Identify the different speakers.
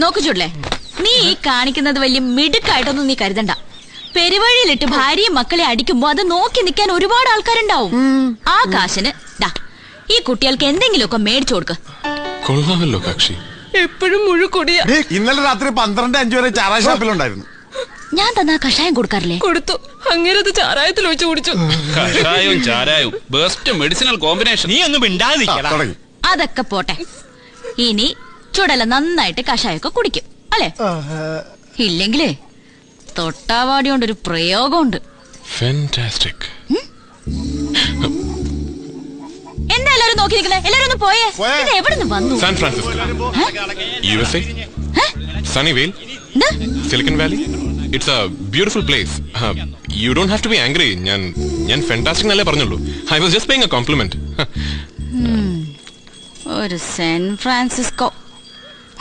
Speaker 1: നോക്കു ചുള്ളേ, നീ ഈ കാണിക്കുന്നത് വലിയ മിടുക്കായിട്ടൊന്നും നീ കരുതണ്ട. പെരുവഴിയിലിട്ട് ഭാര്യയും മക്കളെ അടിക്കുമ്പോ അത് നോക്കി നിൽക്കാൻ ഒരുപാട് ആൾക്കാരുണ്ടാവും. ആ കാശിന് ഈ കുട്ടികൾക്ക് എന്തെങ്കിലുമൊക്കെ മേടിച്ചു കൊടുക്ക.
Speaker 2: കൊള്ളാമല്ലോ കക്ഷി.
Speaker 3: എപ്പോഴും മുഴുകൊടിയാ.
Speaker 4: ഇന്നലെ രാത്രി 12-5 വരെ ചാരായ ഷാപ്പിലുണ്ടായിരുന്നു.
Speaker 1: ഞാൻ തന്നാ കഷായം കൊടുക്കാറില്ലേ?
Speaker 3: കൊടുത്തു. അങ്ങനത് ചാരായത്തിൽ ഒഴിച്ചു കുടിച്ചു.
Speaker 5: കഷായവും ചാരായവും ബെസ്റ്റ് മെഡിസിനൽ കോമ്പിനേഷൻ.
Speaker 6: നീ ഒന്നും മിണ്ടാതിരിക്കടാ.
Speaker 1: അതൊക്കെ പോട്ടെ, ഇനി ചുടല നന്നായിട്ട് കഷായമൊക്കെ കുടിക്കും അല്ലേ? ഇല്ലെങ്കിലേ തൊട്ടാവാടി കൊണ്ടൊരു പ്രയോഗമുണ്ട്.
Speaker 2: ഫാന്റാസ്റ്റിക്.
Speaker 1: എന്താ എല്ലാരും നോക്കി നിൽക്കണേ? എല്ലാരും ഒന്ന് പോയേ. ഇത് എവിടെ നിന്ന് വന്നു?
Speaker 2: San Francisco, USA, Sunnyvale, Silicon Valley. It's a beautiful place. You don't have to be angry. ഞാൻ ഫാന്റാസ്റ്റിക് എന്നല്ലേ പറഞ്ഞുള്ളൂ. I was just paying a compliment.
Speaker 1: ഒരു സാൻ ഫ്രാൻസിസ്കോ.